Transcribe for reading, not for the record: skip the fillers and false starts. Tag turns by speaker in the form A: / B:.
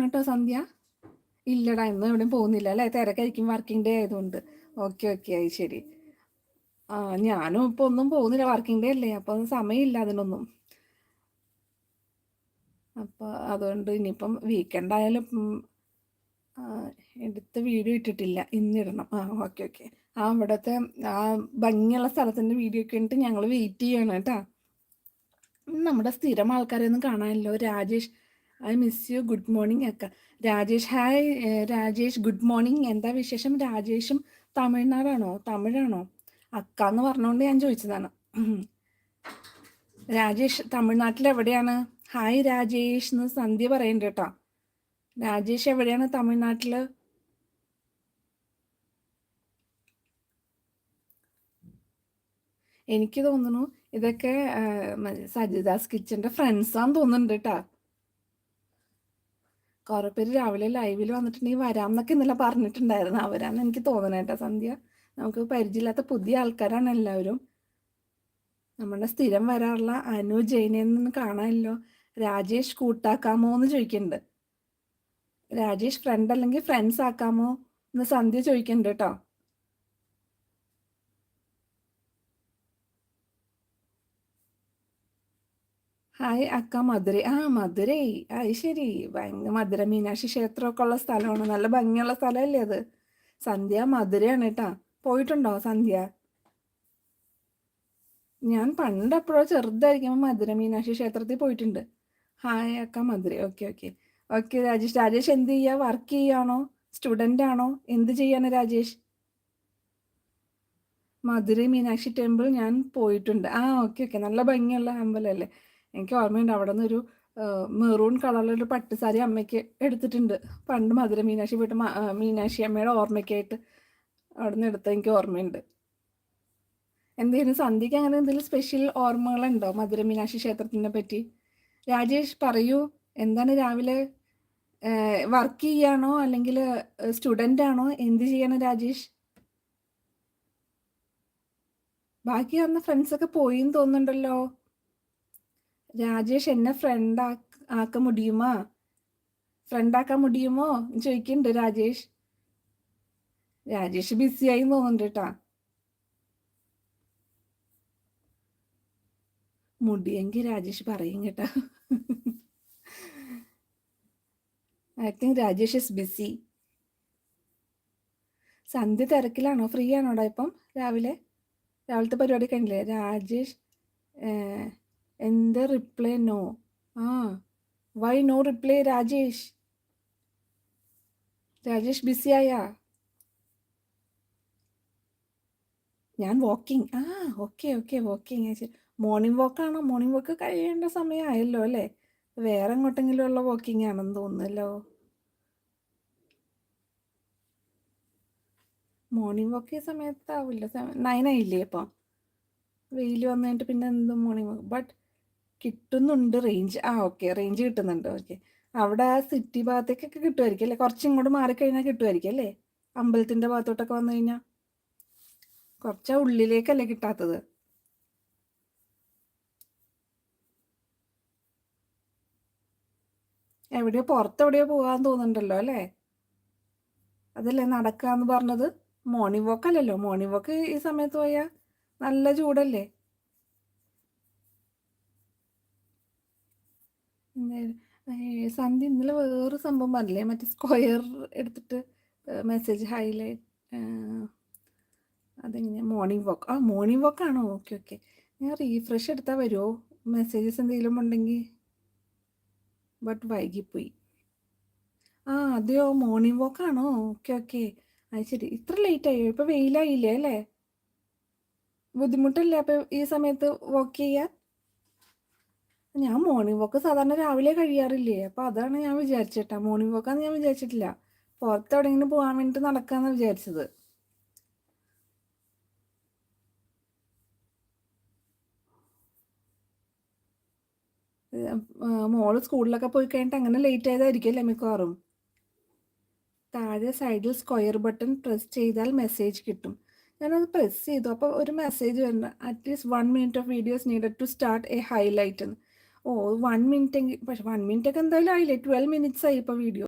A: കേട്ടോ സന്ധ്യ. ഇല്ലടാ, ഇന്ന് എവിടെയും പോകുന്നില്ല അല്ലേ? തിരക്കായിരിക്കും, വർക്കിംഗ് ഡേ ആയതുകൊണ്ട്. ഓക്കെ ഓക്കെ, അത് ശരി. ആ, ഞാനും ഇപ്പൊ ഒന്നും പോകുന്നില്ല, വർക്കിംഗ് ഡേ അല്ലേ, അപ്പൊ സമയമില്ല അതിനൊന്നും. അപ്പൊ അതുകൊണ്ട് ഇനിയിപ്പം വീക്കെൻഡ് ആയാലും ആ, എടുത്ത വീഡിയോ ഇട്ടിട്ടില്ല, ഇന്നിടണം. ആ, ഓക്കെ ഓക്കെ. ആ, അവിടുത്തെ ആ ഭംഗിയുള്ള സ്ഥലത്തിന്റെ വീഡിയോ ഒക്കെ ഇട്ട് ഞങ്ങൾ വെയിറ്റ് ചെയ്യണം കേട്ടാ. നമ്മുടെ സ്ഥിരം ആൾക്കാരെ ഒന്നും കാണാനല്ലോ. Rajesh, I miss you, good morning അക്ക. Rajesh, hi Rajesh, good morning. എന്താ വിശേഷം? രാജേഷും തമിഴാണോ? അക്ക എന്ന് പറഞ്ഞുകൊണ്ട് ഞാൻ ചോദിച്ചതാണ്. രാജേഷ് തമിഴ്നാട്ടിൽ എവിടെയാണ്? ഹായ് രാജേഷ് എന്ന് സന്ധ്യ പറയുന്നുണ്ട് കേട്ടോ. രാജേഷ് എവിടെയാണ് തമിഴ്നാട്ടില്? എനിക്ക് തോന്നുന്നു ഇതൊക്കെ സജിദാസ് കിച്ചന്റെ ഫ്രണ്ട്സാന്ന് തോന്നുന്നുണ്ട് കേട്ടാ. കുറെ പേര് രാവിലെ ലൈവിൽ വന്നിട്ടുണ്ടെങ്കിൽ വരാം എന്നൊക്കെ ഇന്നലെ പറഞ്ഞിട്ടുണ്ടായിരുന്നു. അവരാന്ന് എനിക്ക് തോന്നണേ കേട്ടോ സന്ധ്യ. നമുക്ക് പരിചയമില്ലാത്ത പുതിയ ആൾക്കാരാണ് എല്ലാവരും. നമ്മുടെ സ്ഥിരം വരാറുള്ള അനു ജൈനെന്ന് കാണാമല്ലോ. രാജേഷ് കൂട്ടാക്കാമോ എന്ന് ചോദിക്കുന്നുണ്ട്. രാജേഷ് ഫ്രണ്ട് അല്ലെങ്കിൽ ഫ്രണ്ട്സ് ആക്കാമോ എന്ന് സന്ധ്യ ചോദിക്കുന്നുണ്ട് കേട്ടോ. ഹായ് അക്ക, മധുരൈ. ആ, മധുരൈ, അത് ശരി. ഭയങ്കര മധുര മീനാക്ഷി ക്ഷേത്രമൊക്കെ ഉള്ള സ്ഥലമാണ്, നല്ല ഭംഗിയുള്ള സ്ഥലമല്ലേ അത്. സന്ധ്യ മധുരയാണ് കേട്ടാ. പോയിട്ടുണ്ടോ സന്ധ്യ? ഞാൻ പണ്ട് എപ്പോഴോ ചെറുതായിരിക്കുമ്പോൾ മധുര മീനാക്ഷി ക്ഷേത്രത്തിൽ പോയിട്ടുണ്ട്. ഹായ് അക്ക, Madhura. Okay okay okay. Rajesh എന്ത് ചെയ്യാ? വർക്ക് ചെയ്യാണോ? സ്റ്റുഡൻ്റ് ആണോ? എന്ത് ചെയ്യാണ് രാജേഷ്? മധുരൈ മീനാക്ഷി ടെമ്പിൾ ഞാൻ പോയിട്ടുണ്ട്. ആ, ഓക്കെ ഓക്കെ. നല്ല ഭംഗിയുള്ള അമ്പലമല്ലേ. എനിക്ക് ഓർമ്മയുണ്ട്, അവിടെ നിന്ന് ഒരു മെറൂൺ കളറിലൊരു പട്ടുസാരി അമ്മയ്ക്ക് എടുത്തിട്ടുണ്ട് പണ്ട്. മധുര മീനാക്ഷി പോയിട്ട് മീനാക്ഷി അമ്മയുടെ ഓർമ്മയ്ക്കായിട്ട് അവിടെ നിന്ന് എടുത്ത എനിക്ക് ഓർമ്മയുണ്ട്. എന്തെങ്കിലും സന്ധ്യയ്ക്ക് അങ്ങനെ എന്തെങ്കിലും സ്പെഷ്യൽ ഓർമ്മകളുണ്ടോ മധുര മീനാക്ഷി ക്ഷേത്രത്തിനെ പറ്റി? രാജേഷ് പറയൂ, എന്താണ് രാവിലെ വർക്ക് ചെയ്യാണോ അല്ലെങ്കിൽ സ്റ്റുഡൻ്റ് ആണോ? എന്ത് ചെയ്യണം രാജേഷ്? ബാക്കി വന്ന ഫ്രണ്ട്സൊക്കെ പോയിന്ന് തോന്നുന്നുണ്ടല്ലോ. രാജേഷ് എന്നെ ആക്കാൻ മുടിയുമോ? ഫ്രണ്ടാക്കാൻ മുടിയുമോ ചോദിക്കുന്നുണ്ട് രാജേഷ്. രാജേഷ് ബിസിയായി തോന്നുന്നുണ്ട് കേട്ടാ. മുടിയെങ്കിൽ രാജേഷ് പറയും കേട്ടാ. I think Rajesh is busy. Sandhya തിരക്കിലാണോ? ഫ്രീ ആണോടാ ഇപ്പം? രാവിലത്തെ പരിപാടി കഴിഞ്ഞില്ലേ? രാജേഷ് എന്ത് റിപ്ലൈ? നോ. ആ, why no reply Rajesh? Rajesh busy ആയാ? ഞാൻ വാക്കിംഗ്. ആ, ഓക്കെ ഓക്കെ, വാക്കിംഗ്. മോർണിംഗ് വാക്കാണോ? മോർണിംഗ് വാക്ക് കഴിയേണ്ട സമയമായല്ലോ അല്ലേ? വേറെ എങ്ങോട്ടെങ്കിലും ഉള്ള വാക്കിംഗ് ആണെന്ന് തോന്നുന്നല്ലോ. മോർണിംഗ് വാക്ക് ഈ സമയത്താവില്ല. 9 ആയില്ലേ അപ്പം? വെയിൽ വന്നു കഴിഞ്ഞിട്ട് പിന്നെ എന്ത് മോർണിംഗ് വാക്ക്? ബട്ട് കിട്ടുന്നുണ്ട് റേഞ്ച്. ആ, ഓക്കെ, റേഞ്ച് കിട്ടുന്നുണ്ട്. ഓക്കെ. അവിടെ സിറ്റി ഭാഗത്തേക്കൊക്കെ കിട്ടുമായിരിക്കും അല്ലേ? കുറച്ചും ഇങ്ങോട്ട് മാറിക്കഴിഞ്ഞാൽ കിട്ടുമായിരിക്കും അല്ലേ? അമ്പലത്തിൻ്റെ ഭാഗത്തോട്ടൊക്കെ വന്നു കഴിഞ്ഞാൽ. കുറച്ചാ ഉള്ളിലേക്കല്ലേ കിട്ടാത്തത്? എവിടെയോ പുറത്തെവിടെയോ പോകാൻ തോന്നുന്നുണ്ടല്ലോ അല്ലേ? അതല്ലേ നടക്കാന്ന് പറഞ്ഞത്? മോർണിംഗ് വാക്ക് അല്ലല്ലോ. മോർണിംഗ് വാക്ക് ഈ സമയത്ത് പോയാൽ നല്ല ചൂടല്ലേ? സന്ധ്യ ഇന്നലെ വേറൊരു സംഭവം പറഞ്ഞില്ലേ, മറ്റേ സ്ക്വയർ എടുത്തിട്ട് മെസ്സേജ് ഹൈലൈറ്റ്. അതെങ്ങനെയാ? Morning walk. ആ, മോർണിംഗ് വാക്കാണോ? Okay okay. ഞാൻ റീഫ്രഷ് എടുത്താൽ വരുമോ മെസ്സേജസ് എന്തെങ്കിലും ഉണ്ടെങ്കിൽ? ബട്ട് വൈകിപ്പോയി. ആ, അതെയോ, മോർണിംഗ് വാക്കാണോ? ഓക്കെ ഓക്കെ, അത് ശരി. ഇത്ര ലേറ്റ് ആയോ? ഇപ്പോൾ വെയിലായില്ലേ അല്ലേ? ബുദ്ധിമുട്ടല്ലേ അപ്പോൾ ഈ സമയത്ത് വാക്ക് ചെയ്യാൻ? ഞാൻ മോർണിംഗ് വാക്ക് സാധാരണ രാവിലെ കഴിയാറില്ലേ, അപ്പോൾ അതാണ് ഞാൻ വിചാരിച്ചേട്ടാ. മോർണിംഗ് വാക്കാന്ന് ഞാൻ വിചാരിച്ചിട്ടില്ല. പുറത്ത് എവിടെയെങ്കിലും പോകാൻ വേണ്ടിയിട്ട് നടക്കാമെന്ന് വിചാരിച്ചത്. മോള് സ്കൂളിലൊക്കെ പോയി കഴിഞ്ഞിട്ട് അങ്ങനെ ലേറ്റ് ആയതായിരിക്കും അല്ലേ മിക്കവാറും. താഴെ സൈഡിൽ സ്ക്വയർ ബട്ടൺ പ്രസ് ചെയ്താൽ മെസ്സേജ് കിട്ടും. ഞാനത് പ്രസ് ചെയ്തു, അപ്പോൾ ഒരു മെസ്സേജ് വരുന്നത്, at least 1 minute of videos needed to start a highlight എന്ന്. ഓ 1 മിനിറ്റ് എങ്കിൽ പക്ഷെ 1 മിനിറ്റ് ഒക്കെ എന്തായാലും ആയില്ലേ? 12 മിനിറ്റ്സ് ആയി ഇപ്പോൾ വീഡിയോ.